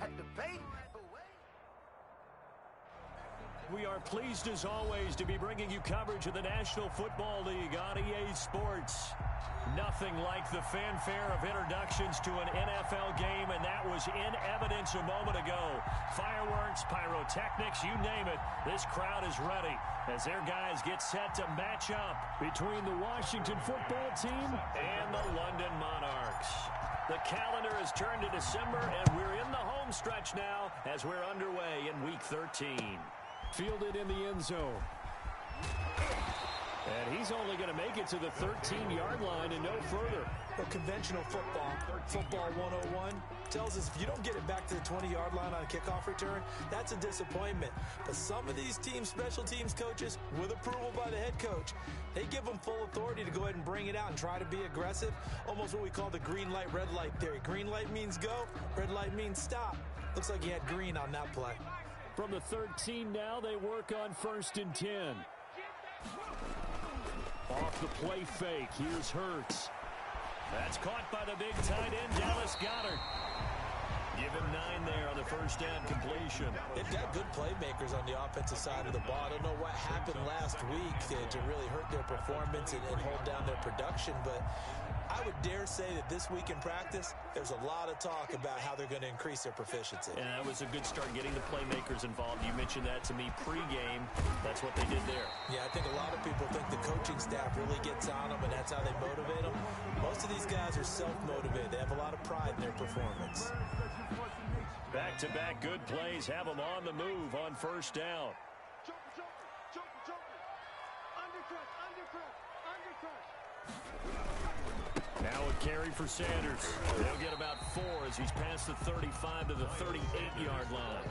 like to paint. We are pleased as always to be bringing you coverage of the National Football League on EA Sports. Nothing like the fanfare of introductions to an NFL game, and that was in evidence a moment ago. Fireworks, pyrotechnics, you name it. This crowd is ready as their guys get set to match up between the Washington football team and the London Monarchs. The calendar has turned to December, and we're in the home stretch now as we're underway in Week 13. Fielded in the end zone. And he's only going to make it to the 13-yard line and no further. Well, conventional football 101, tells us if you don't get it back to the 20-yard line on a kickoff return, that's a disappointment. But some of these special teams coaches, with approval by the head coach, they give them full authority to go ahead and bring it out and try to be aggressive. Almost what we call the green light, red light theory. Green light means go, red light means stop. Looks like he had green on that play. From the 13 now, they work on 1st and 10. Off the play fake, here's Hurts. That's caught by the big tight end, Dallas Goedert. Give him 9 there on the first down completion. They've got good playmakers on the offensive side of the ball. I don't know what happened last week to really hurt their performance and hold down their production, but I would dare say that this week in practice, there's a lot of talk about how they're going to increase their proficiency. And that was a good start getting the playmakers involved. You mentioned that to me pregame. That's what they did there. Yeah, I think a lot of people think the coaching staff really gets on them, and that's how they motivate them. Most of these guys are self-motivated. They have a lot of pride in their performance. Back-to-back good plays have them on the move on first down. Now a carry for Sanders. They'll get about 4 as he's past the 35 to the 38-yard line.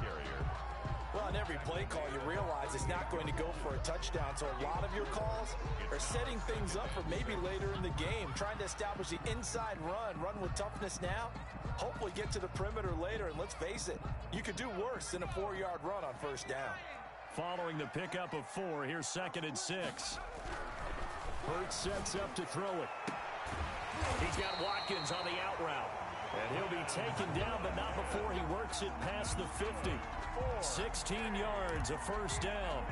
Well, on every play call, you realize it's not going to go for a touchdown. So a lot of your calls are setting things up for maybe later in the game, trying to establish the inside run with toughness now, hopefully get to the perimeter later. And let's face it, you could do worse than a 4-yard run on first down. Following the pickup of 4, here's 2nd and 6. Hurts sets up to throw it. He's got Watkins on the out route. And he'll be taken down, but not before he works it past the 50. 16 yards, a first down.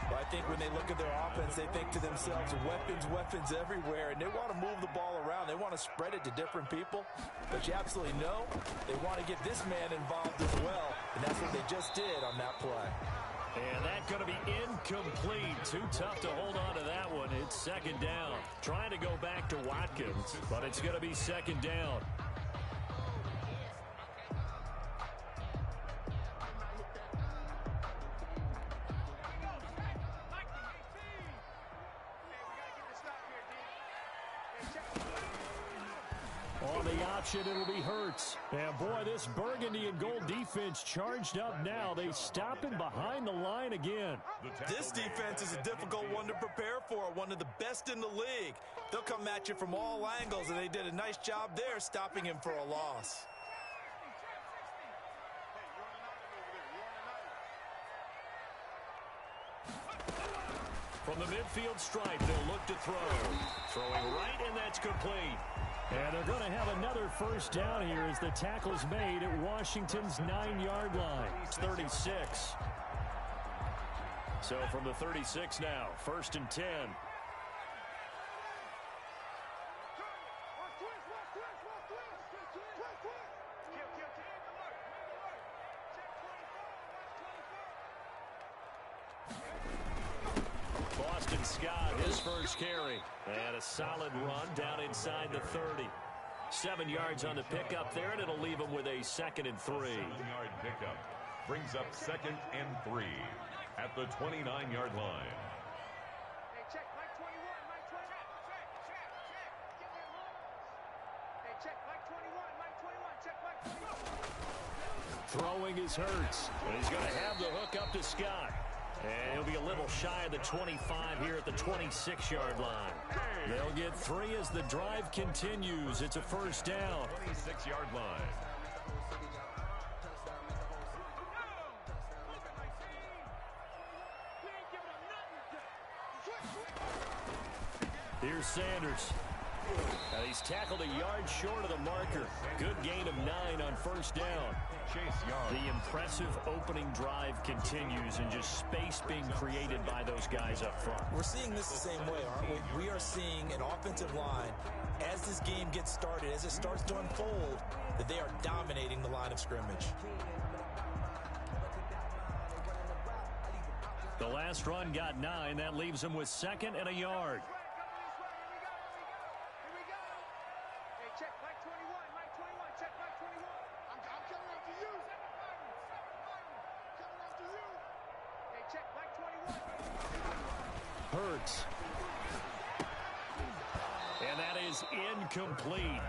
Well, I think when they look at their offense, they think to themselves, weapons everywhere, and they want to move the ball around. They want to spread it to different people. But you absolutely know they want to get this man involved as well, and that's what they just did on that play. And that's going to be incomplete. Too tough to hold on to that one. It's 2nd down. Trying to go back to Watkins, but it's going to be 2nd down. On the option, it'll be Hurts. And boy, this burgundy and gold defense charged up now. They stop him behind the line again. This defense is a difficult one to prepare for, one of the best in the league. They'll come at you from all angles, and they did a nice job there stopping him for a loss. From the midfield stripe, they'll look to throw. Throwing right, and that's complete. And they're going to have another first down here as the tackle's made at Washington's 9-yard line. It's 36. So from the 36 now, 1st and 10. Boston Scott, his first carry. And a solid run down inside the 30. 7 yards on the pickup there, and it'll leave him with a 2nd and 3. 7-yard pickup brings up 2nd and 3 at the 29-yard line. Hey, check, Mike 21, Mike 21. Check. Give me a look. Hey, check, Mike 21, Mike 21. Check, Mike 21. Throwing is Hurts. And he's going to have the hook up to Scott. And he'll be a little shy of the 25 here at the 26-yard line. They'll get 3 as the drive continues. It's a first down. 26-yard line. Here's Sanders. He's tackled a yard short of the marker. Good gain of 9 on first down. Chase Young. The impressive opening drive continues and just space being created by those guys up front. We're seeing this the same way, aren't we? We are seeing an offensive line, as this game gets started, as it starts to unfold, that they are dominating the line of scrimmage. The last run got 9. That leaves him with 2nd and a yard. Hurts. And that is incomplete.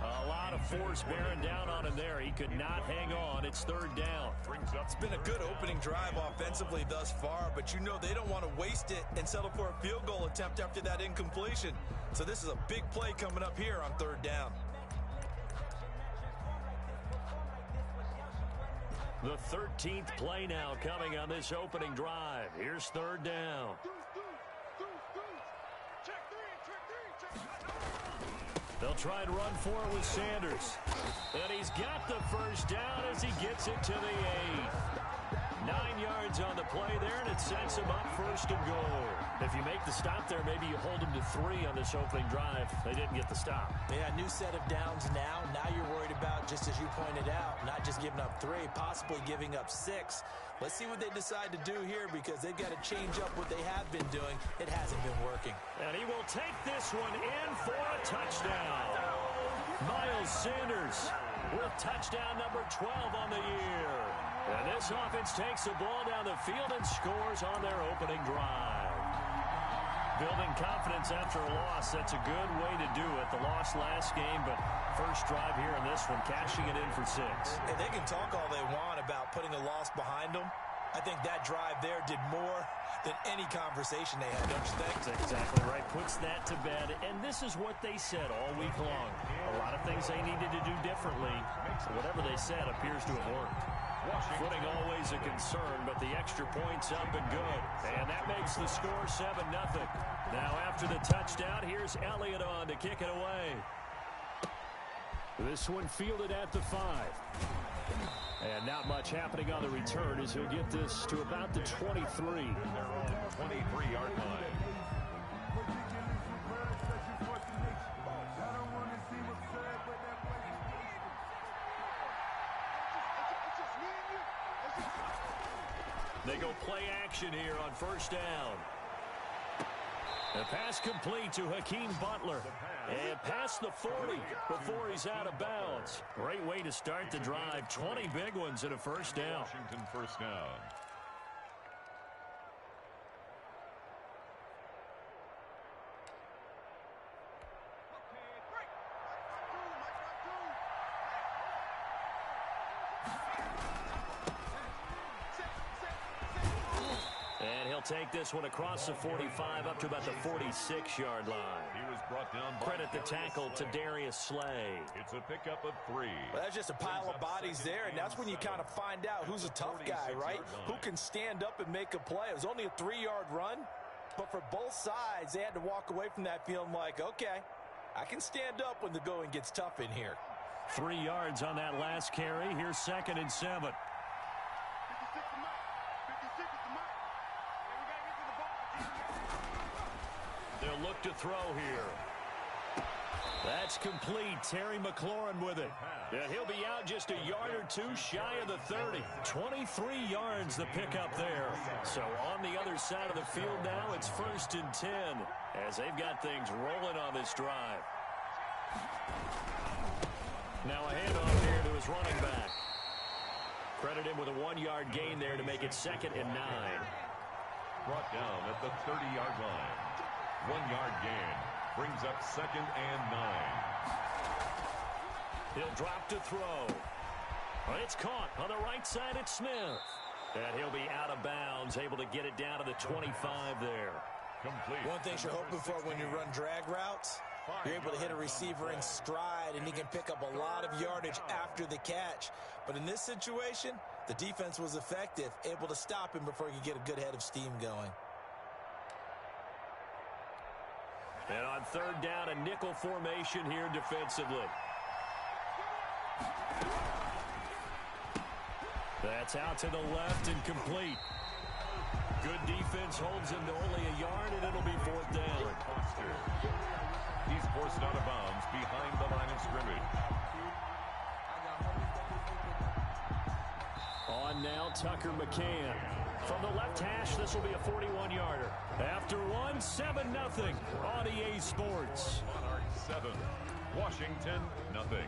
A lot of force bearing down on him there. He could not hang on. It's 3rd down. It's been a good opening drive offensively thus far, but you know they don't want to waste it and settle for a field goal attempt after that incompletion. So this is a big play coming up here on 3rd down. The 13th play now coming on this opening drive. Here's 3rd down. They'll try and run for it with Sanders. And he's got the first down as he gets it to the 8. 9 yards on the play there, and it sets him up 1st and goal. If you make the stop there, maybe you hold him to 3 on this opening drive. They didn't get the stop. Yeah, new set of downs now. Now you're worried about, just as you pointed out, not just giving up 3, possibly giving up 6. Let's see what they decide to do here, because they've got to change up what they have been doing. It hasn't been working. And he will take this one in for a touchdown. Miles Sanders with touchdown number 12 on the year. And this offense takes the ball down the field and scores on their opening drive. Building confidence after a loss, that's a good way to do it. The loss last game, but first drive here in this one, cashing it in for 6. And they can talk all they want about putting a loss behind them. I think that drive there did more than any conversation they had, don't you think? That's exactly right. Puts that to bed. And this is what they said all week long. A lot of things they needed to do differently. Whatever they said appears to have worked. Footing always a concern, but the extra point's up and good. And that makes the score 7-0. Now after the touchdown, here's Elliott on to kick it away. This one fielded at the 5. And not much happening on the return as he'll get this to about the 23. 23-yard line. They go play action here on first down. The pass complete to Hakeem Butler. And past the 40 before he's out of bounds. Great way to start the drive. 20 big ones and a first down. Washington first down. Take this one across the 45 up to about the 46-yard line. He was brought down by Credit the tackle to Darius Slay. It's a pickup of 3. Well, that's just a pile of bodies there, and that's when you kind of find out who's a tough guy, right? Who can stand up and make a play. It was only a 3-yard run, but for both sides, they had to walk away from that feeling like, okay, I can stand up when the going gets tough in here. 3 yards on that last carry. Here's 2nd and 7. They'll look to throw here. That's complete. Terry McLaurin with it. And he'll be out just a yard or 2 shy of the 30. 23 yards the pickup there. So on the other side of the field now, it's 1st and 10 as they've got things rolling on this drive. Now a handoff here to his running back. Credit him with a 1-yard gain there to make it 2nd and 9. Brought down at the 30-yard line. 1-yard gain brings up 2nd and 9. He'll drop to throw. But it's caught on the right side at Smith. And he'll be out of bounds, able to get it down to the 25 there. Complete. One thing you're hoping for when you run drag routes, you're able to hit a receiver in stride, and he can pick up a lot of yardage after the catch. But in this situation, the defense was effective, able to stop him before he could get a good head of steam going. And on third down, a nickel formation here defensively. That's out to the left and complete. Good defense holds him to only a yard, and it'll be fourth down. He's forced out of bounds behind the line of scrimmage. On now, Tucker McCann. From the left hash, this will be a 41-yarder. After one, 7-0 on EA Sports. Monarchs 7, Washington 0.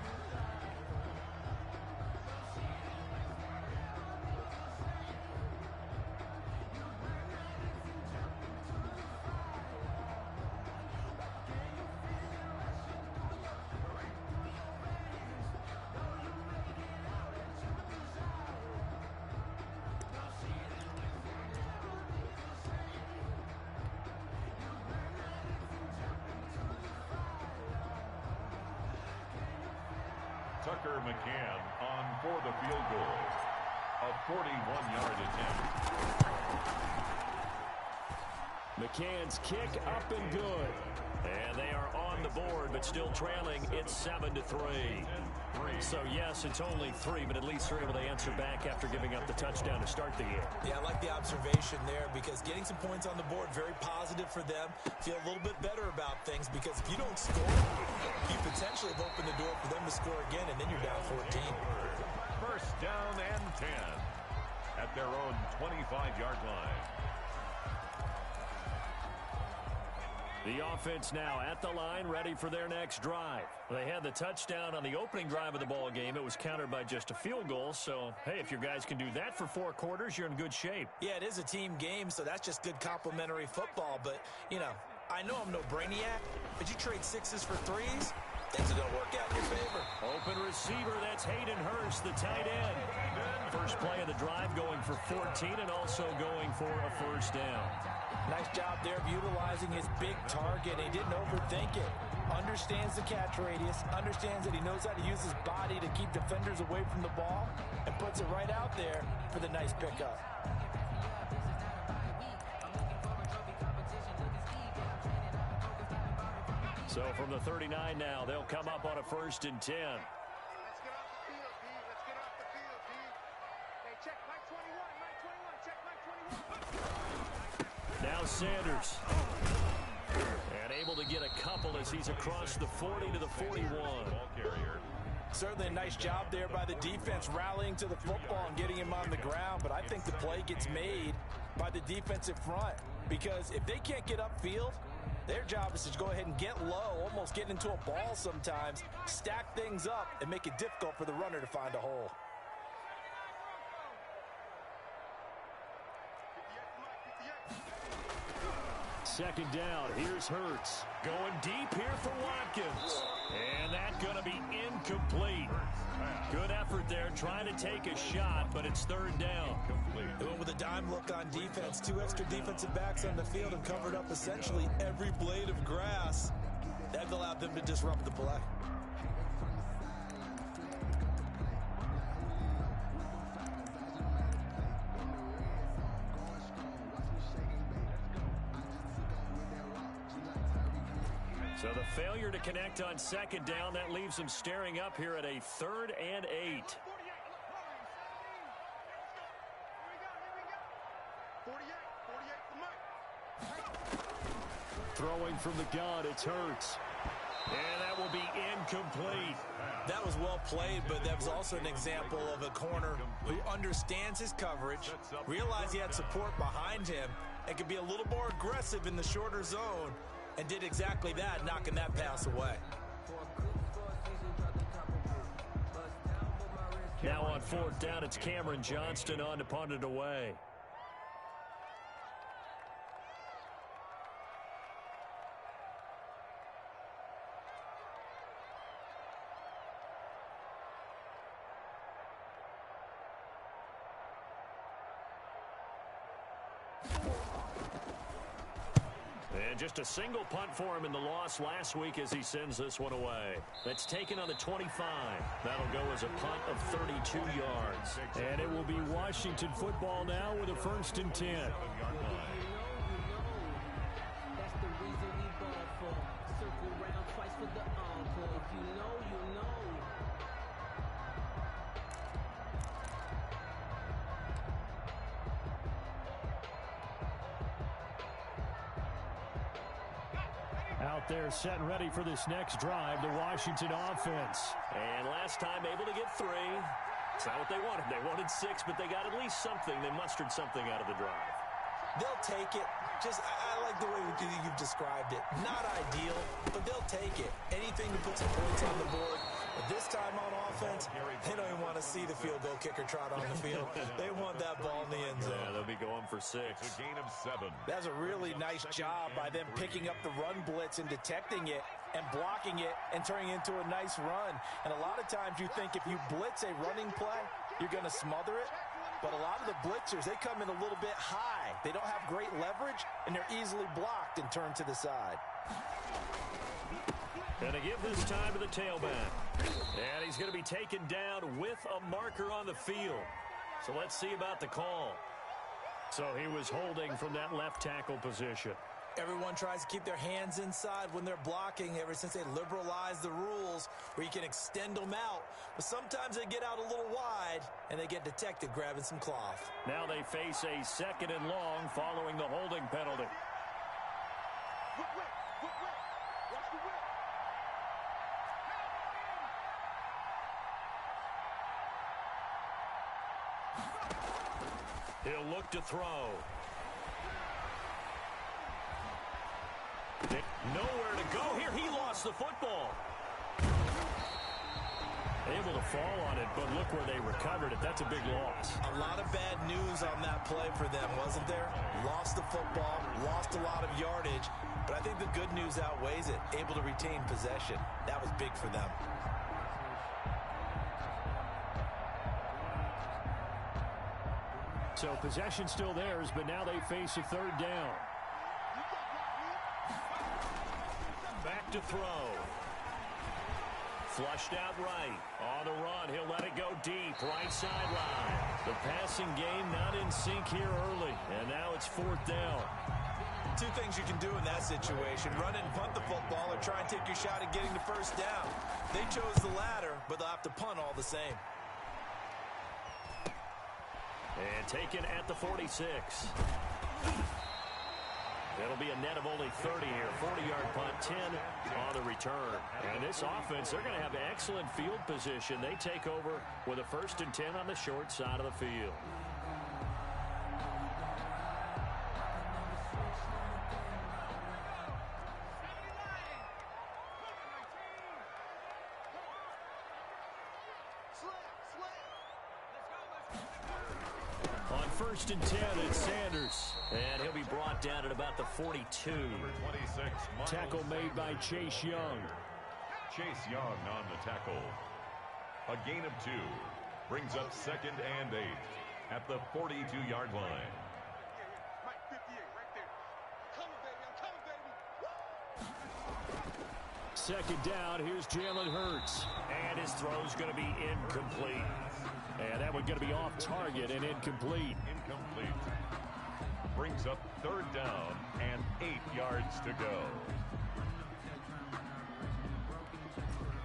Tucker McCann on for the field goal. A 41-yard attempt. McCann's kick up and good. And they are on the board, but still trailing. It's 7-3. So, yes, it's only 3, but at least they're able to answer back after giving up the touchdown to start the year. Yeah, I like the observation there because getting some points on the board, very positive for them. Feel a little bit better about things because if you don't score, you potentially have opened the door for them to score again, and then you're down 14. First down and 10 at their own 25-yard line. The offense now at the line, ready for their next drive. They had the touchdown on the opening drive of the ball game. It was countered by just a field goal. So, hey, if your guys can do that for 4 quarters, you're in good shape. Yeah, it is a team game, so that's just good complimentary football. But, you know, I know I'm no brainiac, but you trade 6s for 3s, things are going to work out in your favor. Open receiver, that's Hayden Hurst, the tight end. First play of the drive going for 14 and also going for a first down. Nice job there of utilizing his big target. He didn't overthink it. Understands the catch radius, understands that he knows how to use his body to keep defenders away from the ball, and puts it right out there for the nice pickup. So from the 39 now, they'll come up on a 1st and 10. Let's get off the field, D. Let's get off the field, D. Hey, check Mike 21, Mike 21, check Mike 21. Now Sanders. And able to get a couple as he's across the 40 to the 41. Ball carrier. Certainly a nice job there by the defense rallying to the football and getting him on the ground, but I think the play gets made by the defensive front because if they can't get upfield, their job is to go ahead and get low, almost get into a ball sometimes, stack things up, and make it difficult for the runner to find a hole. Second down, here's Hurts. Going deep here for Watkins. And that's going to be incomplete. Good effort there, trying to take a shot, but it's 3rd down. They went with a dime look on defense. 2 extra defensive backs on the field and covered up essentially every blade of grass. That allowed them to disrupt the play. So the failure to connect on 2nd down, that leaves them staring up here at a 3rd and 8. 48 Throwing from the gun, it's Hurts. And that will be incomplete. That was well played, but that was also an example of a corner who understands his coverage, realized he had support behind him, and could be a little more aggressive in the shorter zone, and did exactly that, knocking that pass away. Now on 4th down, it's Cameron Johnston on to punt it away. And just a single punt for him in the loss last week as he sends this one away. That's taken on the 25. That'll go as a punt of 32 yards. And it will be Washington football now with a 1st and 10. That's the reason we ball for. out there setting ready for this next drive, the Washington offense. And last time able to get 3. It's not what they wanted. They wanted 6, but they got at least something. They mustered something out of the drive. They'll take it. I like the way you've described it. Not ideal, but they'll take it. Anything to put some points on the board. But this time on offense, they don't even want to see the field goal kicker trot on the field. They want that ball in the end zone. Yeah, they'll be going for 6. It's a gain of 7. That's a really nice job by them picking up the run blitz and detecting it and blocking it and turning it into a nice run. And a lot of times you think if you blitz a running play, you're going to smother it. But a lot of the blitzers, they come in a little bit high. They don't have great leverage, and they're easily blocked and turned to the side. And to give this time to the tailback. And he's going to be taken down with a marker on the field. So let's see about the call. So he was holding from that left tackle position. Everyone tries to keep their hands inside when they're blocking ever since they liberalized the rules where you can extend them out. But sometimes they get out a little wide and they get detected grabbing some cloth. Now they face a 2nd and long following the holding penalty. He'll look to throw. Nowhere to go here. He lost the football. Able to fall on it, but look where they recovered it. That's a big loss. A lot of bad news on that play for them, wasn't there? Lost the football, lost a lot of yardage, but I think the good news outweighs it. Able to retain possession. That was big for them. So possession still theirs, but now they face a 3rd down. Back to throw. Flushed out right. On the run, he'll let it go deep. Right sideline. The passing game not in sync here early. And now it's 4th down. 2 things you can do in that situation. Run it and punt the football or try and take your shot at getting the 1st down. They chose the latter, but they'll have to punt all the same. And taken at the 46. It'll be a net of only 30 here. 40-yard punt, 10 on the return. And this offense, they're going to have excellent field position. They take over with a 1st and 10 on the short side of the field. On 1st and 10, it's Sanders. And he'll be brought down at about the 42. Number 26, Miles Tackle made by Sanders. Chase Young. Chase Young on the tackle. A gain of 2. Brings up 2nd and 8 at the 42-yard line. Mike 58 right there. Coming, baby. I'm coming, baby. 2nd down, here's Jalen Hurts. And his throw's going to be incomplete. And that one's going to be off target and incomplete. Incomplete. Brings up 3rd down and 8 yards to go.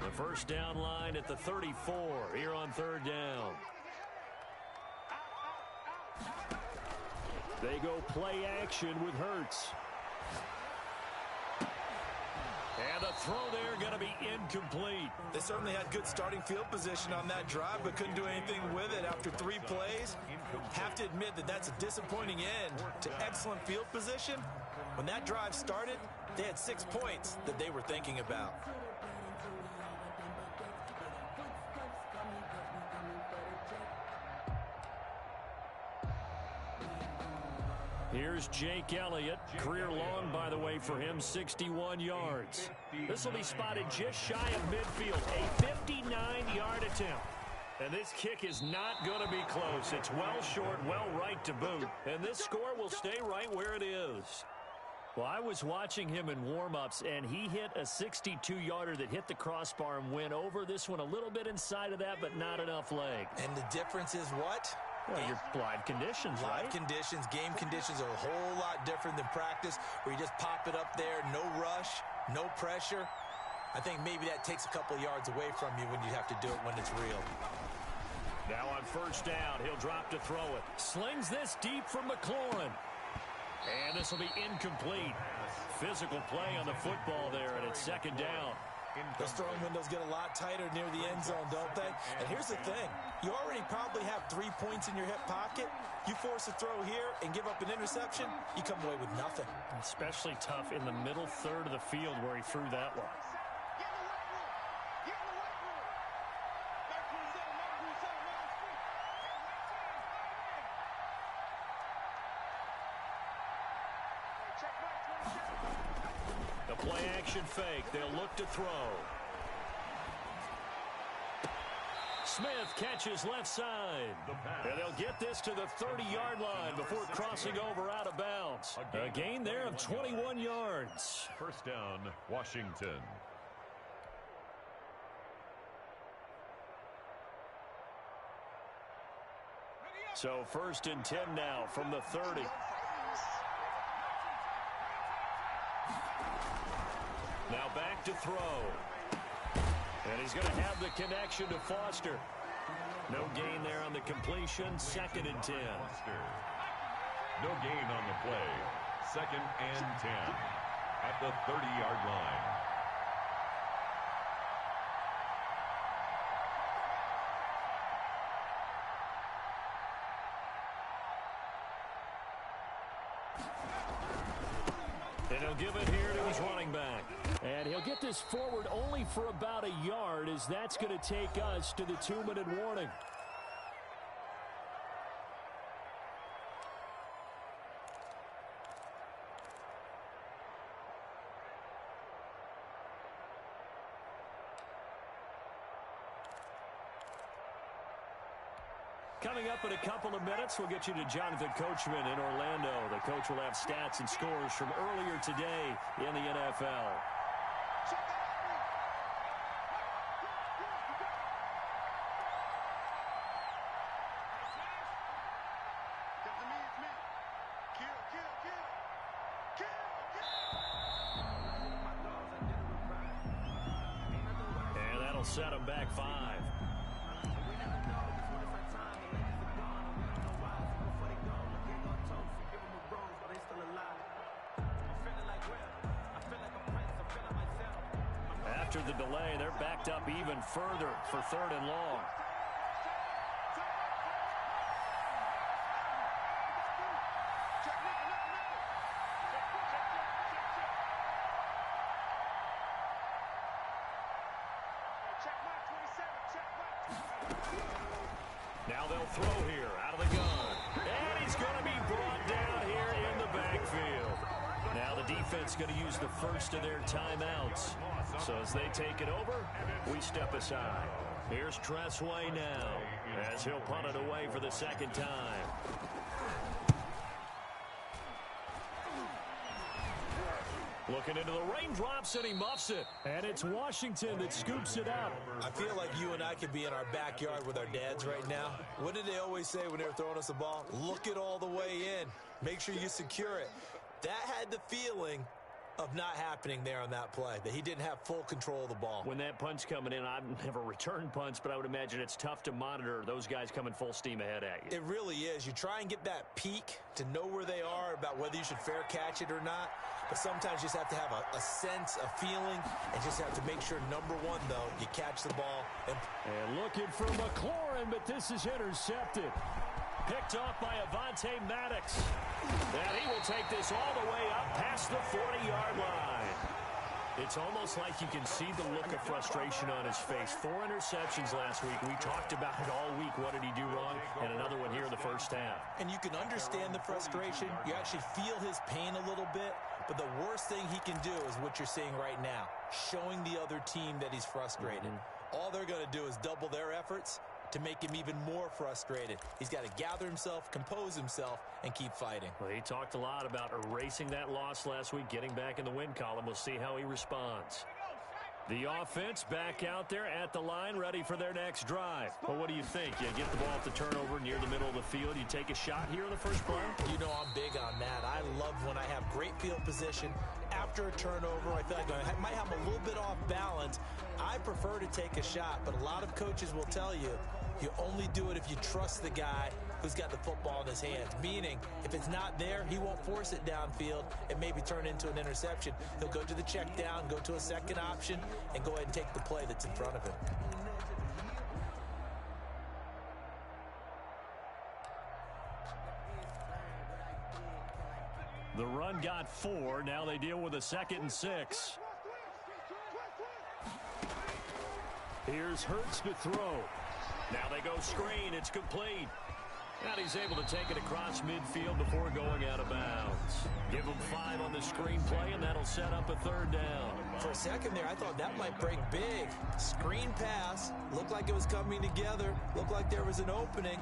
The 1st down line at the 34 here on 3rd down. They go play action with Hurts. And the throw there going to be incomplete. They certainly had good starting field position on that drive, but couldn't do anything with it after 3 plays. Have to admit that that's a disappointing end to excellent field position. When that drive started, they had 6 points that they were thinking about. Here's Jake Elliott. Career long, by the way, for him, 61 yards. This will be spotted just shy of midfield. A 59-yard attempt. And this kick is not going to be close. It's well short, well right to boot. And this score will stay right where it is. Well, I was watching him in warm-ups, and he hit a 62-yarder that hit the crossbar and went over. This one a little bit inside of that, but not enough leg. And the difference is what? Well, your live conditions, right? Live conditions, game conditions are a whole lot different than practice, where you just pop it up there, no rush, no pressure. I think maybe that takes a couple yards away from you when you have to do it when it's real. Now on 1st down, he'll drop to throw it. Slings this deep from McLaurin. And this will be incomplete. Physical play on the football there, and it's second down. Those throwing windows get a lot tighter near the end zone, don't they? And here's the thing. You already probably have 3 points in your hip pocket. You force a throw here and give up an interception, you come away with nothing. Especially tough in the middle third of the field where he threw that one. The play action fake. They'll look to throw. Smith catches left side. And they'll get this to the 30-yard line before crossing over out of bounds. A gain there of 21 yards. First down, Washington. So 1st and 10 now from the 30. Now back to throw. And he's going to have the connection to Foster. No gain there on the completion. 2nd and 10. No gain on the play. 2nd and 10 at the 30-yard line. And he'll give it here to his running back. And he'll get this forward only for about a yard, as that's going to take us to the 2-minute warning. Coming up in a couple of minutes, we'll get you to Jonathan Coachman in Orlando. The coach will have stats and scores from earlier today in the NFL. And that'll set him back 5. After the delay, they're backed up even further for 3rd and long. Now they'll throw here out of the gun. And he's going to be brought down here in the backfield. Now the defense going to use the first of their timeouts. So as they take it over, we step aside. Here's Tressway now as he'll punt it away for the 2nd time. Looking into the raindrops, and he muffs it. And it's Washington that scoops it up. I feel like you and I could be in our backyard with our dads right now. What did they always say when they were throwing us a ball? Look it all the way in. Make sure you secure it. That had the feeling of not happening there on that play, that he didn't have full control of the ball. When that punt's coming in, I've never returned punts, but I would imagine it's tough to monitor those guys coming full steam ahead at you. It really is. You try and get that peek to know where they are, about whether you should fair catch it or not. But sometimes you just have to have a sense, a feeling, and just have to make sure, number one, though, you catch the ball. And looking for McLaurin, but this is intercepted. Picked off by Avonte Maddox. And he will take this all the way up past the 40-yard line. It's almost like you can see the look of frustration on his face. 4 interceptions last week. We talked about it all week. What did he do wrong? And another one here in the first half. And you can understand the frustration. You actually feel his pain a little bit. But the worst thing he can do is what you're seeing right now, showing the other team that he's frustrated. All they're going to do is double their efforts to make him even more frustrated. He's got to gather himself, compose himself, and keep fighting. Well, he talked a lot about erasing that loss last week, getting back in the win column. We'll see how he responds. The offense back out there at the line, ready for their next drive. Well, what do you think? You get the ball off the turnover near the middle of the field. You take a shot here in the first play? You know I'm big on that. I love when I have great field position. After a turnover, I feel like I might have a little bit off balance. I prefer to take a shot, but a lot of coaches will tell you, you only do it if you trust the guy who's got the football in his hands, meaning if it's not there, he won't force it downfield and maybe turn into an interception. He'll go to the check down, go to a second option, and go ahead and take the play that's in front of him. The run got 4. Now they deal with a 2nd and 6. Here's Hurts to throw. Now they go screen. It's complete. And he's able to take it across midfield before going out of bounds. Give him 5 on the screen play, and that'll set up a 3rd down. For a second there, I thought that might break big. Screen pass. Looked like it was coming together. Looked like there was an opening.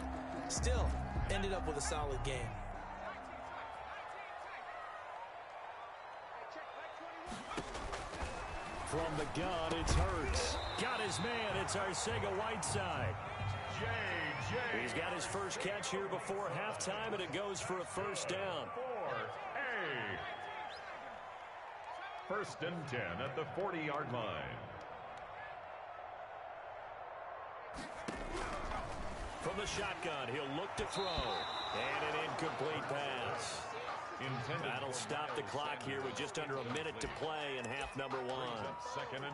Still, ended up with a solid game. From the gun, it's Hurts. Got his man. It's Arcega-Whiteside. He's got his first catch here before halftime, and it goes for a 1st down. 1st and 10 at the 40-yard line. From the shotgun, he'll look to throw. And an incomplete pass. That'll stop the clock here with just under a minute to play in half number 1.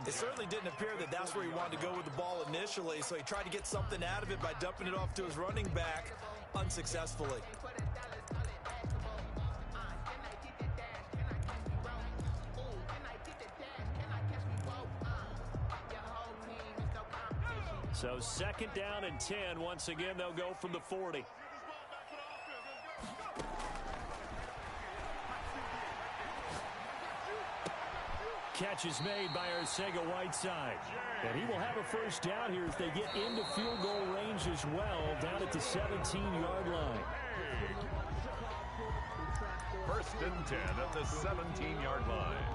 It certainly didn't appear that that's where he wanted to go with the ball initially, so he tried to get something out of it by dumping it off to his running back unsuccessfully. So 2nd down and 10. Once again, they'll go from the 40. Catch is made by Arcega-Whiteside. And he will have a 1st down here as they get into field goal range as well, down at the 17-yard line. 1st and 10 at the 17-yard line.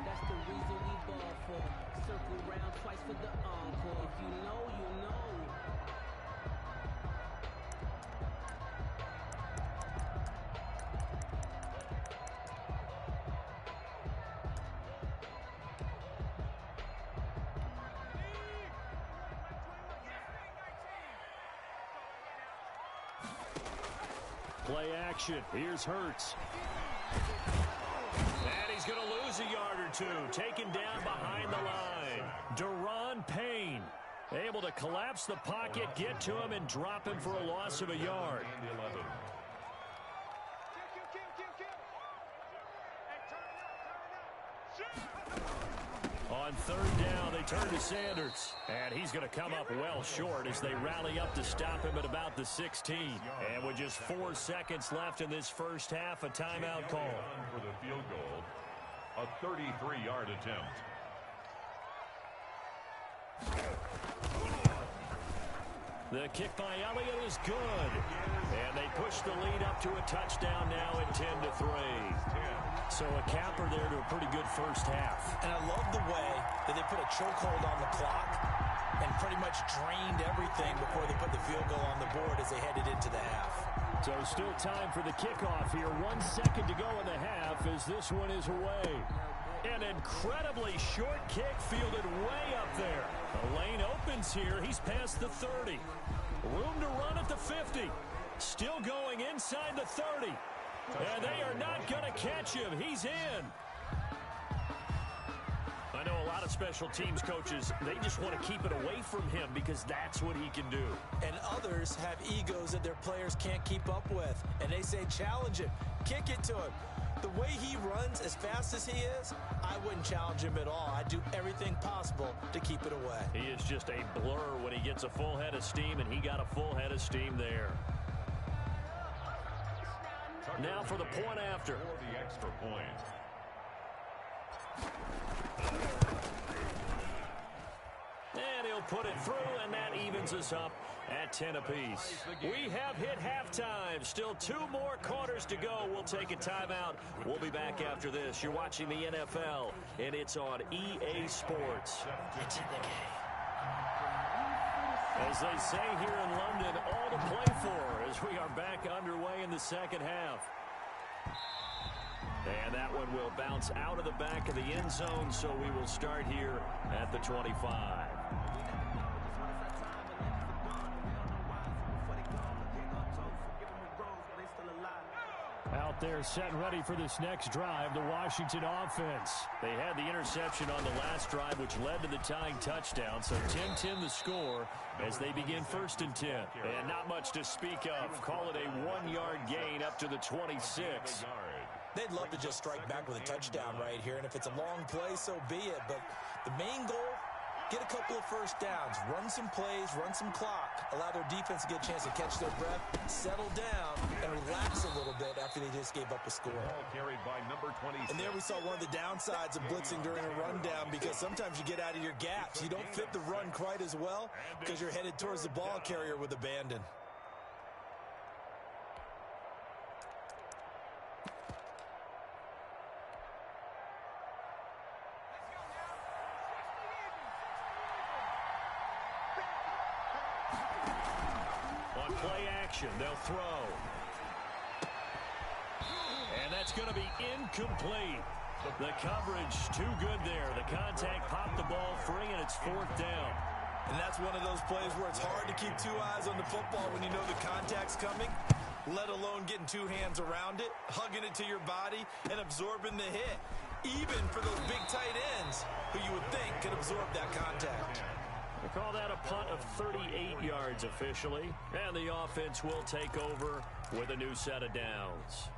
That's the reason we ball for. Circle round twice for the encore. If you know, you know. Play action. Here's Hurts. And he's going to lose a yard or 2. Taken down behind the line. Daron Payne able to collapse the pocket, get to him, and drop him for a loss of a yard. On 3rd down, they turn to Sanders. And he's going to come up well short as they rally up to stop him at about the 16. And with just 4 seconds left in this 1st half, a timeout call. For the field goal, a 33-yard attempt. The kick by Elliott is good. And they push the lead up to a touchdown now at 10-3. So a capper there to a pretty good 1st half. And I love the way that they put a chokehold on the clock and pretty much drained everything before they put the field goal on the board as they headed into the half. So still time for the kickoff here. 1 second to go in the half as this one is away. An incredibly short kick fielded way up there. The lane opens here. He's past the 30. Room to run at the 50. Still going inside the 30. And they are not going to catch him. He's in. I know a lot of special teams coaches, they just want to keep it away from him because that's what he can do. And others have egos that their players can't keep up with. And they say, challenge him. Kick it to him. The way he runs as fast as he is, I wouldn't challenge him at all. I'd do everything possible to keep it away. He is just a blur when he gets a full head of steam, and he got a full head of steam there. Now for the point after. For the extra point. And he'll put it through, and that evens us up at 10 apiece. We have hit halftime. Still 2 more quarters to go. We'll take a timeout. We'll be back after this. You're watching the NFL, and it's on EA Sports. It's in the game. As they say here in London, all to play for as we are back underway in the 2nd half. And that one will bounce out of the back of the end zone, so we will start here at the 25. there set and ready for this next drive, the Washington offense. They had the interception on the last drive, which led to the tying touchdown. So 10-10 the score as they begin 1st and 10. And not much to speak of. Call it a 1-yard gain up to the 26. They'd love to just strike back with a touchdown right here, and if it's a long play, so be it. But the main goal, get a couple of first downs, run some plays, run some clock, allow their defense to get a chance to catch their breath, settle down, and relax a little bit after they just gave up a score. Carried by number 26. And there we saw one of the downsides of blitzing during a rundown, because sometimes you get out of your gaps. You don't fit the run quite as well because you're headed towards the ball carrier with abandon. Play action, they'll throw. And that's going to be incomplete. The coverage too good there. The contact popped the ball free, and it's 4th down. And that's one of those plays where it's hard to keep two eyes on the football when you know the contact's coming, let alone getting two hands around it, hugging it to your body, and absorbing the hit. Even for those big tight ends who you would think could absorb that contact. We call that a punt of 38 yards officially. And the offense will take over with a new set of downs.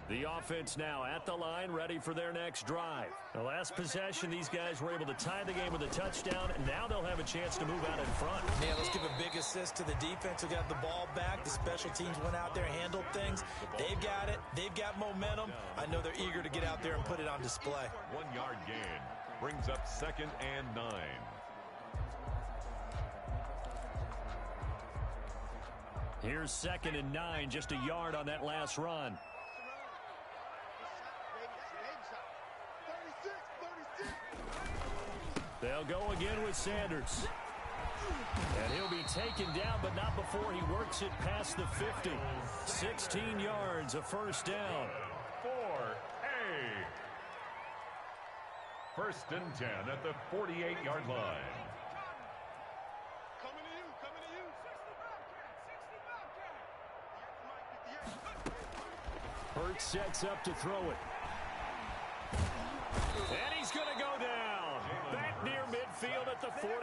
The offense now at the line, ready for their next drive. The last possession, these guys were able to tie the game with a touchdown, and now they'll have a chance to move out in front. Yeah, let's give a big assist to the defense who got the ball back. The special teams went out there, handled things. They've got it. They've got momentum. I know they're eager to get out there and put it on display. 1-yard gain brings up 2nd and 9. Here's 2nd and 9, just a yard on that last run. They'll go again with Sanders. And he'll be taken down, but not before he works it past the 50. 16 yards, a 1st down. 4A. 1st and 10 at the 48-yard line. Coming to you, coming to you. 60 Bobcat, 60 Bobcat. Hurts sets up to throw it. And he's going to go down. Back near midfield at the 49.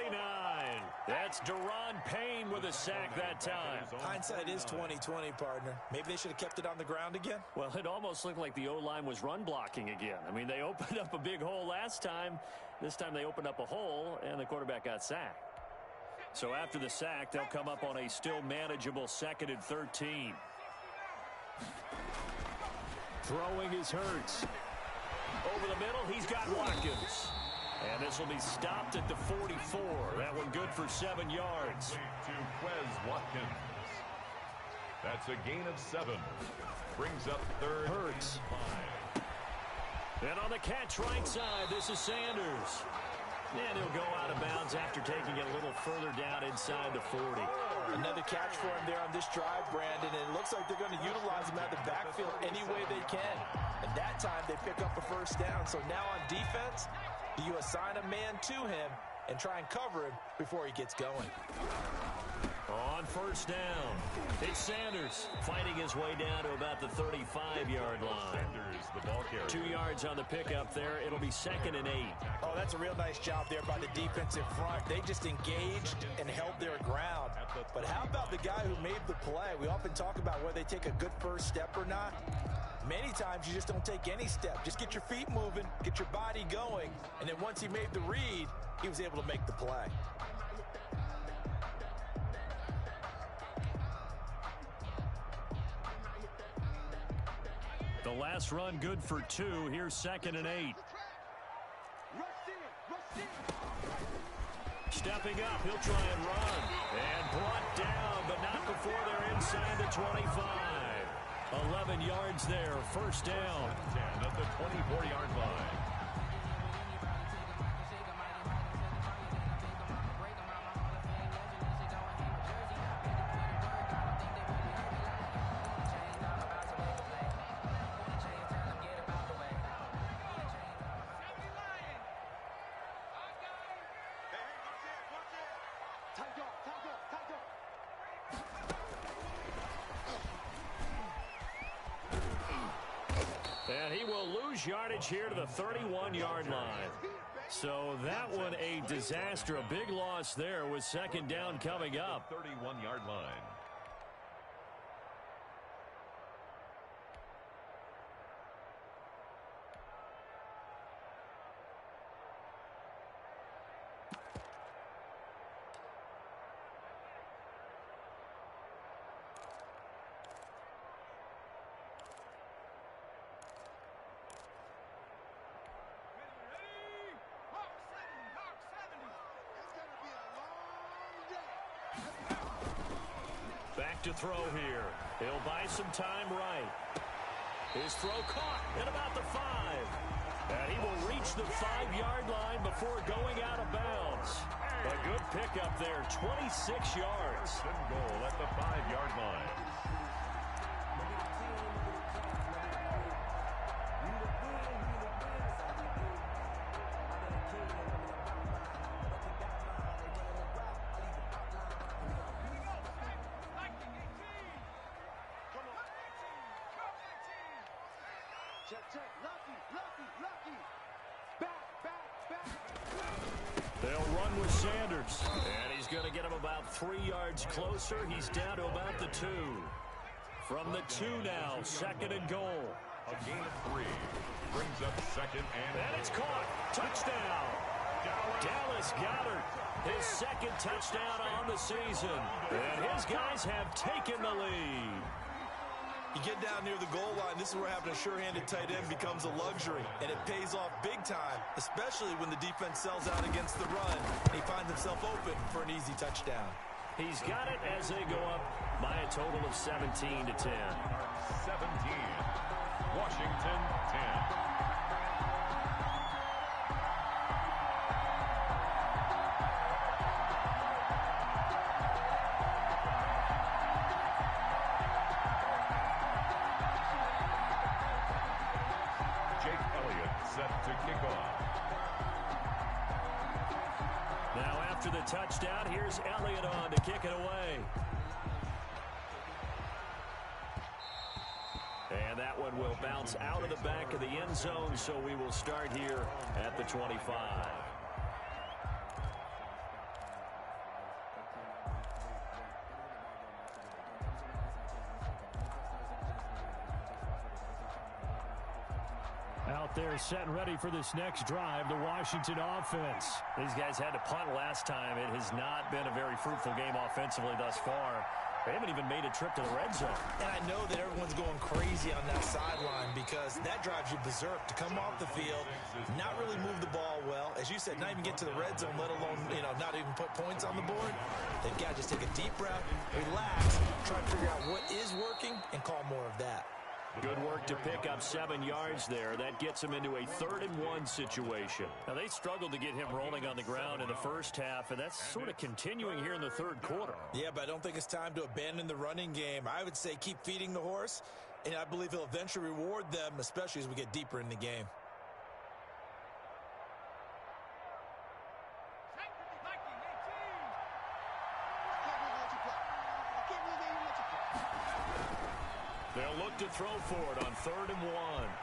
That's Daron Payne with a sack that time. Hindsight is 20/20, partner. Maybe they should have kept it on the ground again. Well, it almost looked like the O-line was run blocking again. I mean, they opened up a big hole last time. This time they opened up a hole, and the quarterback got sacked. So after the sack, they'll come up on a still manageable 2nd and 13. Throwing is Hurts. Over the middle, he's got Watkins. And this will be stopped at the 44. That one good for 7 yards. To Quez Watkins. That's a gain of 7. Brings up 3rd. Hurts. And on the catch right side, this is Sanders. And he'll go out of bounds after taking it a little further down inside the 40. Another catch for him there on this drive, Brandon. And it looks like they're going to utilize him out of the backfield any way they can. And that time they pick up a 1st down. So now on defense, you assign a man to him and try and cover him before he gets going. On 1st down, it's Sanders fighting his way down to about the 35-yard line. Sanders, the ball carrier. 2 yards on the pickup there. It'll be 2nd and 8. Oh, that's a real nice job there by the defensive front. They just engaged and held their ground. But how about the guy who made the play? We often talk about whether they take a good first step or not. Many times you just don't take any step. Just get your feet moving, get your body going, and then once he made the read, he was able to make the play. The last run good for 2. Here's 2nd and 8. Stepping up, he'll try and run. And brought down, but not before they're inside the 25. 11 yards there, 1st down. 10 at the 24-yard line. And he will lose yardage here to the 31-yard line. So that one a disaster, a big loss there with second down coming up. 31-yard line. Back to throw here. He'll buy some time right. His throw caught at about the 5. And he will reach the 5-yard line before going out of bounds. A good pickup there, 26 yards. First and goal at the 5-yard line. They'll run with Sanders. And he's going to get him about 3 yards closer. He's down to about the 2. From the 2 now, second and goal. A gain of 3 brings up second and it's caught. Touchdown. Dallas Goedert, his second touchdown on the season. And his guys have taken the lead. You get down near the goal line, this is where having a sure-handed tight end becomes a luxury, and it pays off big time, especially when the defense sells out against the run, and he finds himself open for an easy touchdown. He's got it as they go up by a total of 17-10. 17. Washington 10. After the touchdown, here's Elliott on to kick it away. And that one will bounce out of the back of the end zone, so we will start here at the 25. Out there set and ready for this next drive, the Washington offense. These guys had to punt last time. It has not been a very fruitful game offensively thus far. They haven't even made a trip to the red zone. And I know that everyone's going crazy on that sideline because that drives you berserk to come off the field, not really move the ball well. As you said, not even get to the red zone, let alone, not even put points on the board. They've got to just take a deep breath, relax, try to figure out what is working, and call more of that. Good work to pick up 7 yards there. That gets him into a 3rd-and-1 situation. Now, they struggled to get him rolling on the ground in the first half, and that's sort of continuing here in the 3rd quarter. Yeah, but I don't think it's time to abandon the running game. I would say keep feeding the horse, and I believe he'll eventually reward them, especially as we get deeper in the game. They'll look to throw for it on 3rd and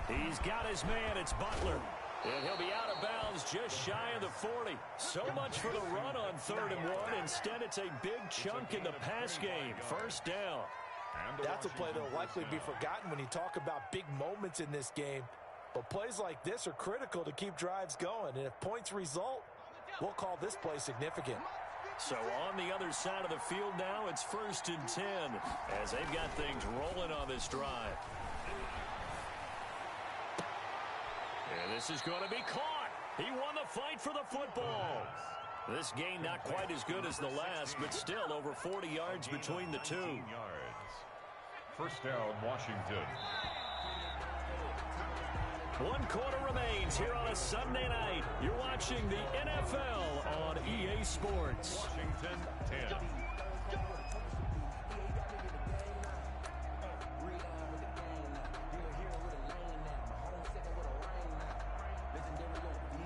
1. He's got his man. It's Butler. And he'll be out of bounds just shy of the 40. So much for the run on 3rd and 1. Instead, it's a big chunk in the pass game. First down. That's a play that will likely be forgotten when you talk about big moments in this game. But plays like this are critical to keep drives going. And if points result, we'll call this play significant. So on the other side of the field now, it's 1st and 10 as they've got things rolling on this drive. And this is going to be caught. He won the fight for the football. This game not quite as good as the last, but still over 40 yards between the two. First down, Washington. 1 quarter remains here on a Sunday night. You're watching the NFL on EA Sports. Washington 10.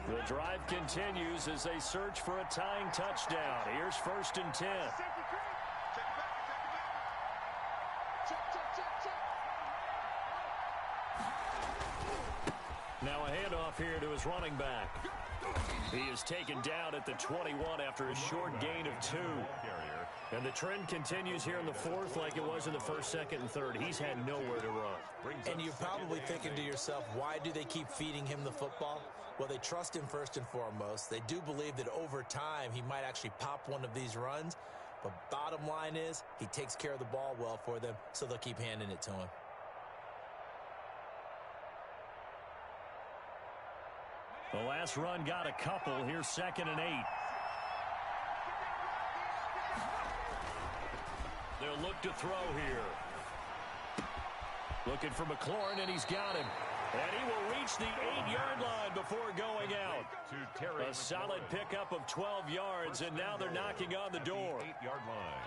The drive continues as they search for a tying touchdown. Here's 1st and 10. Now a handoff here to his running back. He is taken down at the 21 after a short gain of 2. And the trend continues here in the fourth like it was in the first, second, and third. He's had nowhere to run. And you're probably thinking to yourself, why do they keep feeding him the football? Well, they trust him first and foremost. They do believe that over time he might actually pop one of these runs. But bottom line is he takes care of the ball well for them, so they'll keep handing it to him. The last run got a couple. Here's 2nd and 8. They'll look to throw here. Looking for McLaurin, and he's got him. And he will reach the 8-yard line before going out. A solid pickup of 12 yards, and now they're knocking on the door. 8-yard line.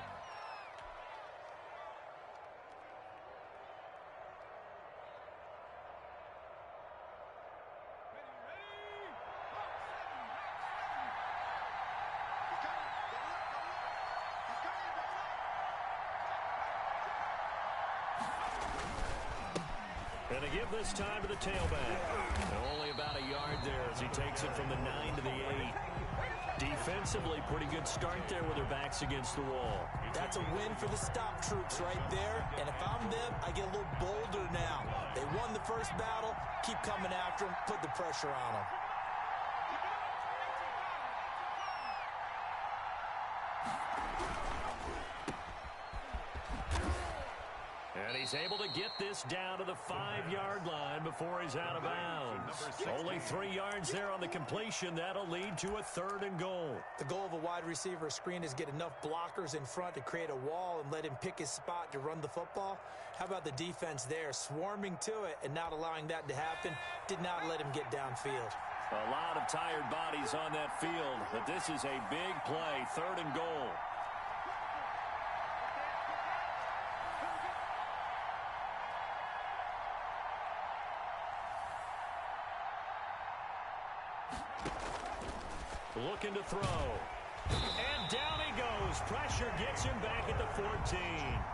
And to give this time to the tailback. Only about a yard there as he takes it from the 9 to the 8. Defensively, pretty good start there with their backs against the wall. That's a win for the stop troops right there. And if I'm them, I get a little bolder now. They won the first battle. Keep coming after them. Put the pressure on them. And he's able to get this down to the 5-yard line before he's out of bounds. Only 3 yards there on the completion. That'll lead to a 3rd and goal. The goal of a wide receiver screen is get enough blockers in front to create a wall and let him pick his spot to run the football. How about the defense there, swarming to it and not allowing that to happen? Did not let him get downfield. A lot of tired bodies on that field, but this is a big play, 3rd and goal. Looking to throw. And down he goes. Pressure gets him back at the 14.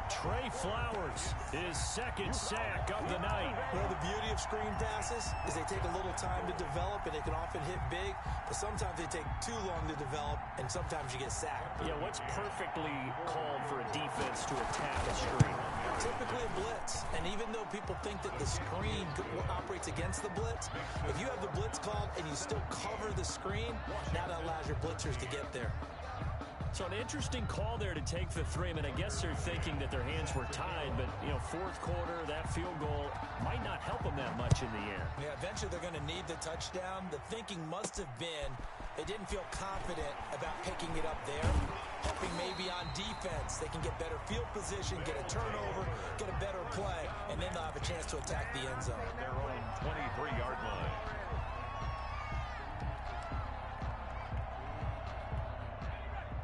Trey Flowers, his 2nd sack of the night. Well, the beauty of screen passes is they take a little time to develop, and they can often hit big, but sometimes they take too long to develop, and sometimes you get sacked. Yeah, what's perfectly called for a defense to attack a screen? Typically a blitz, and even though people think that the screen operates against the blitz, if you have the blitz called and you still cover the screen, now that allows your blitzers to get there. So an interesting call there to take the 3. I mean, I guess they're thinking that their hands were tied, but, you know, 4th quarter, that field goal might not help them that much in the end. Yeah, eventually they're going to need the touchdown. The thinking must have been they didn't feel confident about picking it up there, hoping maybe on defense they can get better field position, get a turnover, get a better play, and then they'll have a chance to attack the end zone. Their own 23-yard line.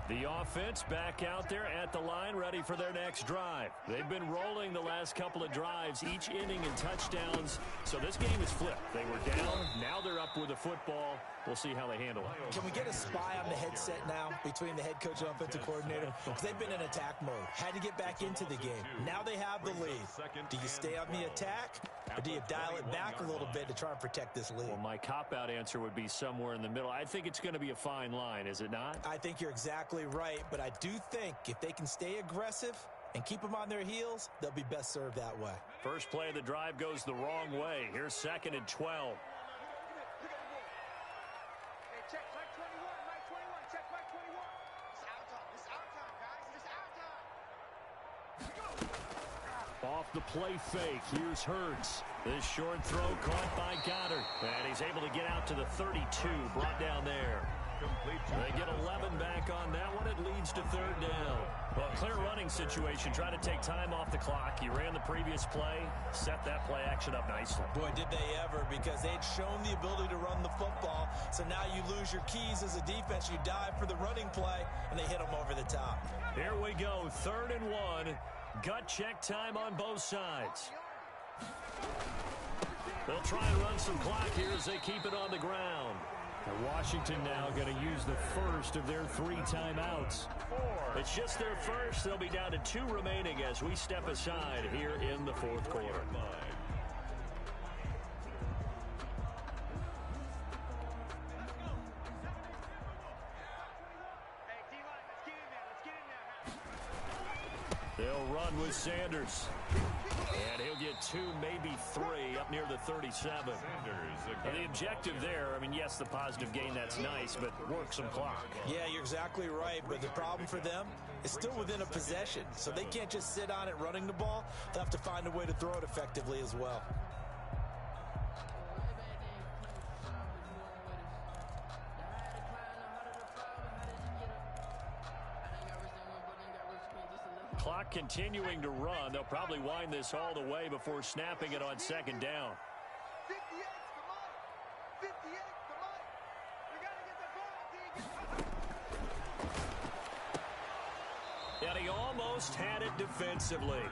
The offense back out there at the line, ready for their next drive. They've been rolling the last couple of drives, each inning in touchdowns. So this game is flipped. They were down, now they're up with the football. We'll see how they handle it. Can we get a spy on the headset now between the head coach and offensive coordinator? Because they've been in attack mode. Had to get back into the game. Now they have the lead. Do you stay on the attack, or do you dial it back a little bit to try and protect this lead? Well, my cop-out answer would be somewhere in the middle. I think it's going to be a fine line, is it not? I think you're exactly right, but I do think if they can stay aggressive and keep them on their heels, they'll be best served that way. First play of the drive goes the wrong way. Here's 2nd and 12. Check Mike 21, Mike 21, check Mike 21. It's our time. It's our time, guys. It's our time. Off the play fake, here's Hurts. This short throw caught by Goddard. And he's able to get out to the 32, brought down there. They get 11 back on that one. It leads to 3rd down. Well, clear running situation. Try to take time off the clock. You ran the previous play, set that play action up nicely. Boy, did they ever, because they'd shown the ability to run the football. So now you lose your keys as a defense. You dive for the running play, and they hit them over the top. Here we go, 3rd and 1. Gut check time on both sides. They'll try and run some clock here as they keep it on the ground. And Washington now going to use the first of their 3 timeouts. It's just their first. They'll be down to 2 remaining as we step aside here in the 4th quarter. They'll run with Sanders. And he'll get 2, maybe 3 up near the 37. And the objective there, I mean, yes, the positive gain, that's nice, but work some clock. Yeah, you're exactly right, but the problem for them is still within a possession, so they can't just sit on it running the ball. They'll have to find a way to throw it effectively as well. Clock continuing to run. They'll probably wind this all the way before snapping it on second down. 58, come on. 58, come on. We got to get the ball, D. And he almost had it defensively.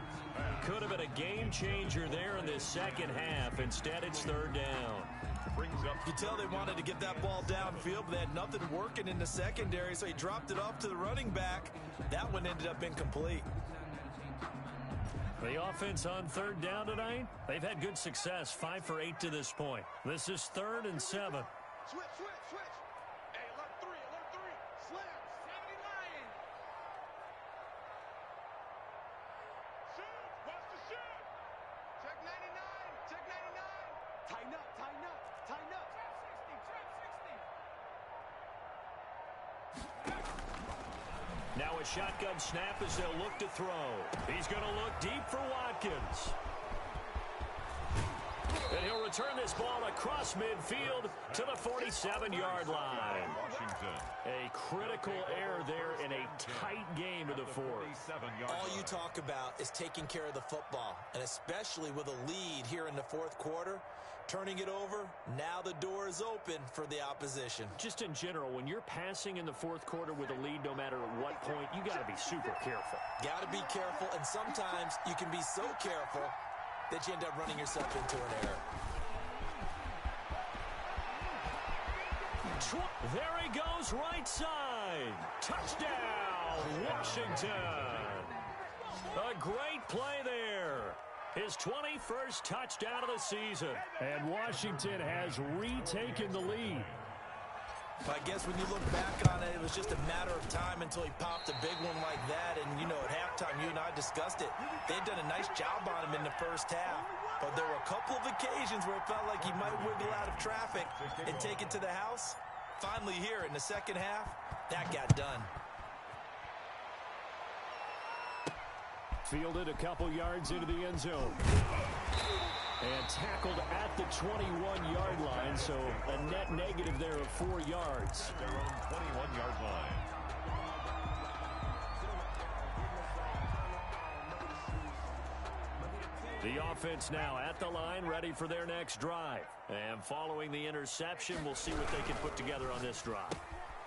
Could have been a game changer there in this second half. Instead, it's third down. You tell they wanted to get that ball downfield, but they had nothing working in the secondary, so he dropped it off to the running back. That one ended up incomplete. The offense on third down tonight, they've had good success, 5 for 8 to this point. This is 3rd and 7. Switch. Hey, alert 3. Slam, 70 Lion. Shoot, watch the shoot. Check 99. Tighten up. Trap 60. Now a shotgun snap as they'll look to throw. He's going to look deep for Watkins. And he'll return this ball across midfield to the 47-yard line. Washington. A critical error there in a tight game of the fourth. All you talk about is taking care of the football, and especially with a lead here in the fourth quarter, turning it over, now the door is open for the opposition. Just in general, when you're passing in the fourth quarter with a lead, no matter at what point, you got to be super careful. Got to be careful, and sometimes you can be so careful that you end up running yourself into an error. There he goes, right side. Touchdown, Washington. A great play there. His 21st touchdown of the season. And Washington has retaken the lead. I guess when you look back on it, it was just a matter of time until he popped a big one like that. And, you know, at halftime, you and I discussed it. They'd done a nice job on him in the first half. But there were a couple of occasions where it felt like he might wiggle out of traffic and take it to the house. Finally here in the second half, that got done. Fielded a couple yards into the end zone. And tackled at the 21-yard line, so a net negative there of 4 yards. Their own 21-yard line. The offense now at the line, ready for their next drive. And following the interception, we'll see what they can put together on this drive.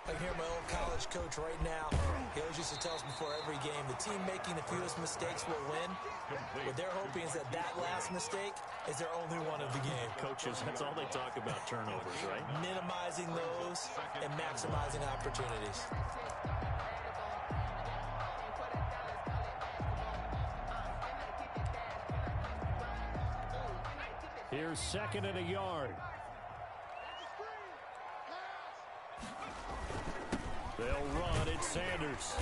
I hear my old college coach right now. He always used to tell us before every game, the team making the fewest mistakes will win. What they're hoping is that last mistake is their only one of the game. Coaches, that's all they talk about, turnovers, right? Minimizing those and maximizing opportunities. Here's 2nd and a yard. They'll run. It's Sanders.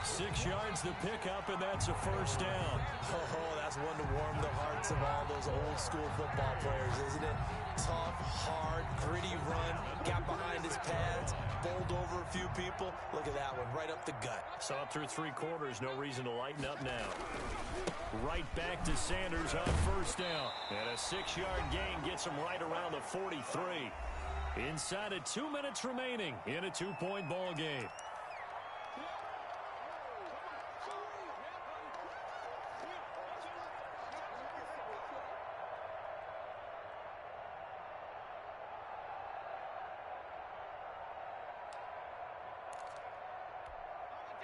6 yards to pick up, and that's a first down. Oh, that's one to warm the hearts of all those old school football players, isn't it? Tough, hard, gritty run, got behind his pads, bowled over a few people. Look at that one, right up the gut. So up through 3 quarters, no reason to lighten up now. Right back to Sanders on first down. And a 6-yard gain gets him right around the 43. Inside of 2 minutes remaining in a 2-point ball game.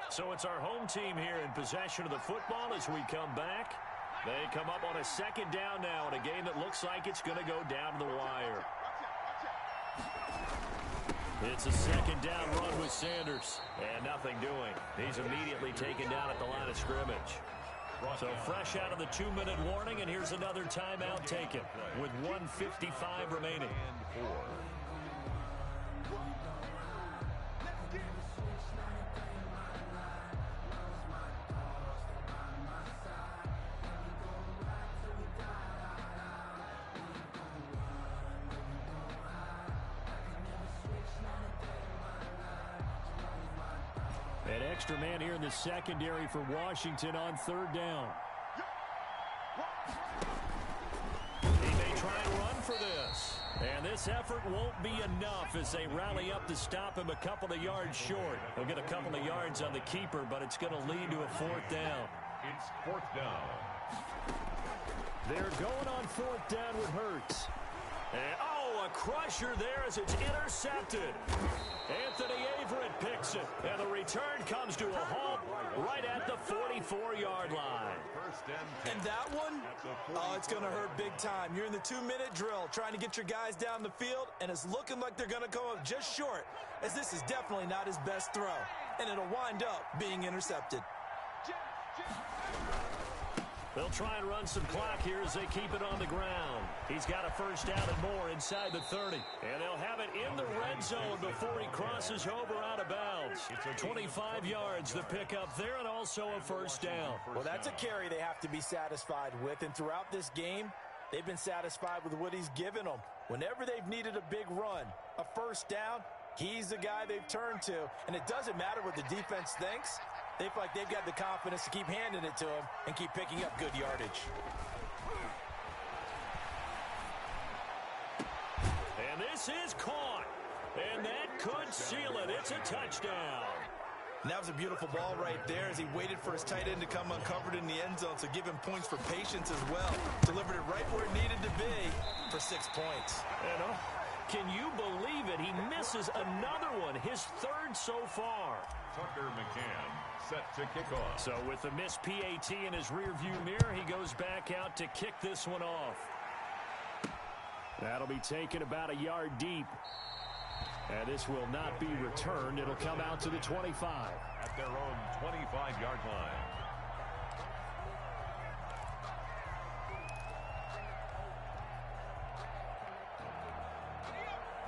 So it's our home team here in possession of the football as we come back. They come up on a 2nd down now in a game that looks like it's going to go down to the wire. It's a 2nd down run with Sanders. And nothing doing. He's immediately taken down at the line of scrimmage. So fresh out of the 2-minute warning, and here's another timeout taken with 1:55 remaining. An extra man here in the secondary for Washington on third down. He may try and run for this. And this effort won't be enough as they rally up to stop him a couple of yards short. He'll get a couple of yards on the keeper, but it's going to lead to a fourth down. It's fourth down. They're going on fourth down with Hurts. And, a crusher there as it's intercepted. Anthony Averett picks it, and the return comes to a halt right at the 44-yard line. And that one, it's going to hurt big time. You're in the 2-minute drill trying to get your guys down the field, and it's looking like they're going to come up just short, as this is definitely not his best throw, and it'll wind up being intercepted. They'll try and run some clock here as they keep it on the ground. He's got a first down and more inside the 30. And they'll have it in the red zone before he crosses over out of bounds. 25 yards the pickup there, and also a first down. Well, that's a carry they have to be satisfied with. And throughout this game, they've been satisfied with what he's given them. Whenever they've needed a big run, a first down, he's the guy they've turned to. And it doesn't matter what the defense thinks. They feel like they've got the confidence to keep handing it to him and keep picking up good yardage. And this is caught. And that could seal it. It's a touchdown. And that was a beautiful ball right there as he waited for his tight end to come uncovered in the end zone, so give him points for patience as well. Delivered it right where it needed to be for 6 points. And, can you believe it? He misses another one, his third so far. Tucker McCann set to kick off. So with the missed PAT in his rearview mirror, he goes back out to kick this one off. That'll be taken about a yard deep. And this will not be returned. It'll come out to the 25. At their own 25-yard line.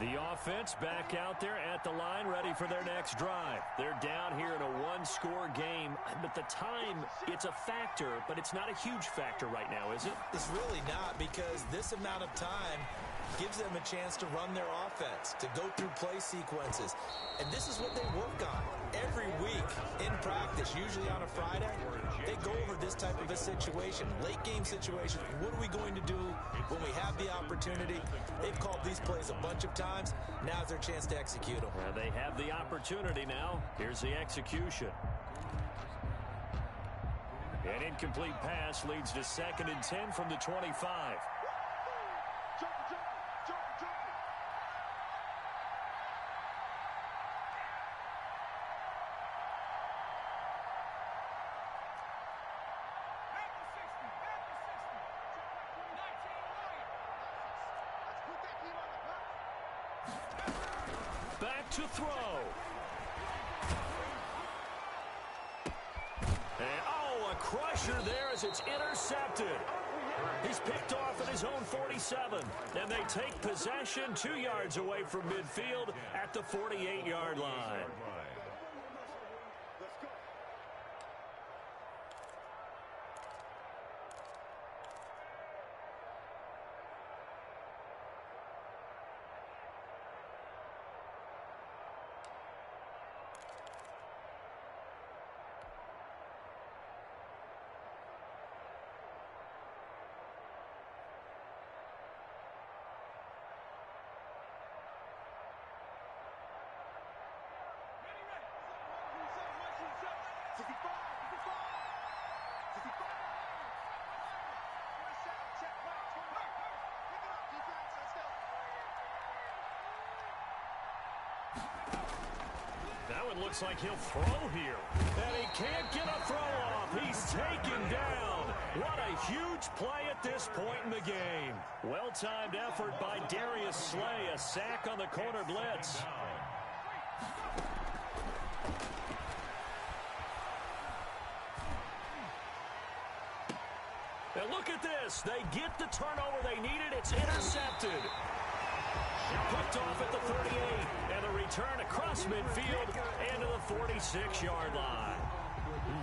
The offense back out there at the line, ready for their next drive. They're down here in a one-score game, but the time, it's a factor, but it's not a huge factor right now, is it? It's really not, because this amount of time gives them a chance to run their offense, to go through play sequences. And this is what they work on every week in practice, usually on a Friday. They go over this type of a situation, late-game situation. What are we going to do when we have the opportunity? They've called these plays a bunch of times. Now's their chance to execute them. They have the opportunity now. Here's the execution. An incomplete pass leads to 2nd and 10 from the 25. Back to throw. And, a crusher there as it's intercepted. He's picked off at his own 47. And they take possession 2 yards away from midfield at the 48-yard line. That one looks like he'll throw here. And he can't get a throw off. He's taken down. What a huge play at this point in the game. Well-timed effort by Darius Slay. A sack on the corner blitz. And look at this. They get the turnover they needed. It's intercepted. Picked off at the 38. And a return across midfield and to the 46-yard line.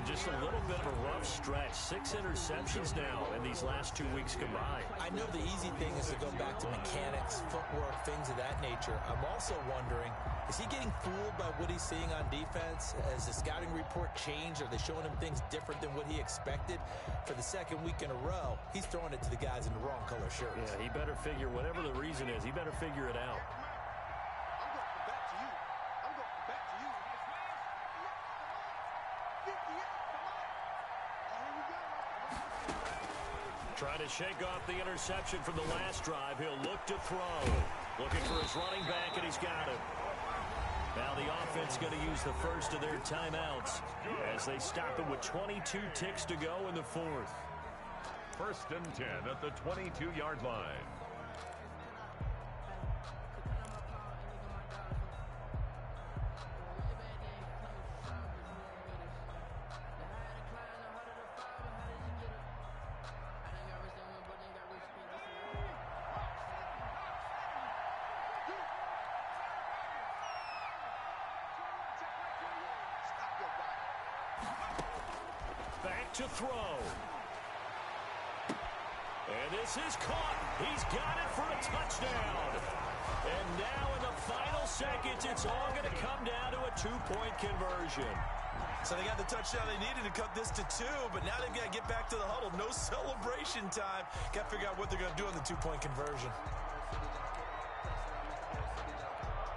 just a little bit of a rough stretch. 6 interceptions now in these last 2 weeks combined. I know the easy thing is to go back to mechanics, footwork, things of that nature. I'm also wondering, is he getting fooled by what he's seeing on defense? Has the scouting report changed? Are they showing him things different than what he expected? For the second week in a row, he's throwing it to the guys in the wrong color shirts. Yeah, he better figure, whatever the reason is, he better figure it out. Trying to shake off the interception from the last drive. He'll look to throw. Looking for his running back, and he's got it. Now the offense going to use the first of their timeouts as they stop it with 22 ticks to go in the fourth. 1st and 10 at the 22-yard line. Back to throw. And this is caught. He's got it for a touchdown. And now in the final seconds, it's all going to come down to a 2-point conversion. So they got the touchdown they needed to cut this to 2, but now they've got to get back to the huddle. No celebration time. Got to figure out what they're going to do on the 2-point conversion.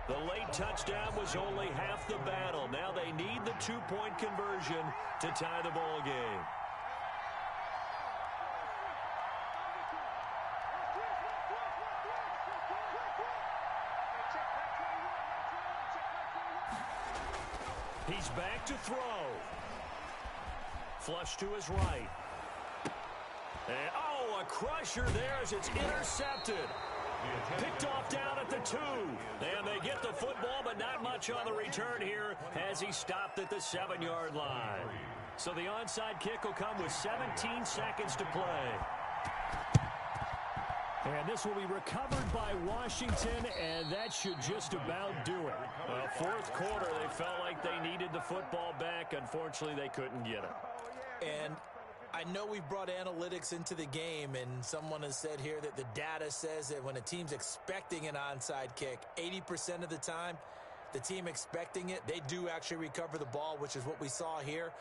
The late touchdown was only half the battle. Now they need the 2-point conversion to tie the ball game. He's back to throw. Flush to his right. And, oh, a crusher there as it's intercepted. Picked off down at the 2. And they get the football, but not much on the return here as he stopped at the 7-yard line. So the onside kick will come with 17 seconds to play. And this will be recovered by Washington, and that should just about do it. Well, fourth quarter, they felt like they needed the football back. Unfortunately, they couldn't get it. And I know we've brought analytics into the game, and someone has said here that the data says that when a team's expecting an onside kick, 80% of the time, the team expecting it, they do actually recover the ball, which is what we saw here.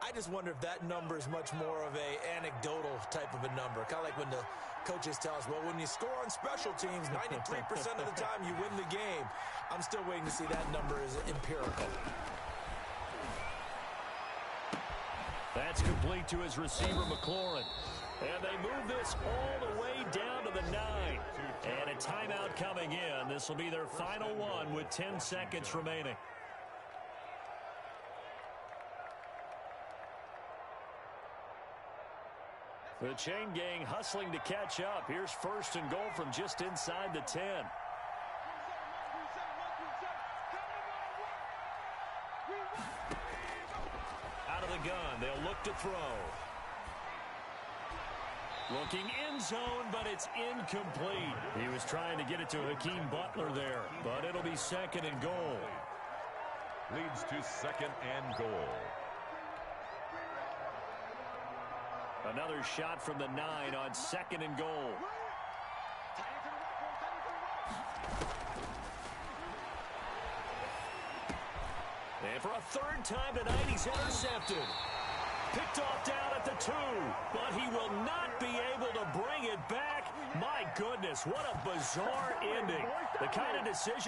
I just wonder if that number is much more of a anecdotal type of a number. Kind of like when the coaches tell us, well, when you score on special teams, 93% of the time you win the game. I'm still waiting to see that number is empirical. That's complete to his receiver, McLaurin. And they move this all the way down to the 9. And a timeout coming in. This will be their final one with 10 seconds remaining. The chain gang hustling to catch up. Here's 1st and goal from just inside the 10. Out of the gun, they'll look to throw. Looking end zone, but it's incomplete. He was trying to get it to Hakeem Butler there, but it'll be 2nd and goal. Leads to 2nd and goal. Another shot from the 9 on 2nd and goal. And for a 3rd time tonight, he's intercepted. Picked off down at the 2, but he will not be able to bring it back. My goodness, what a bizarre ending. The kind of decision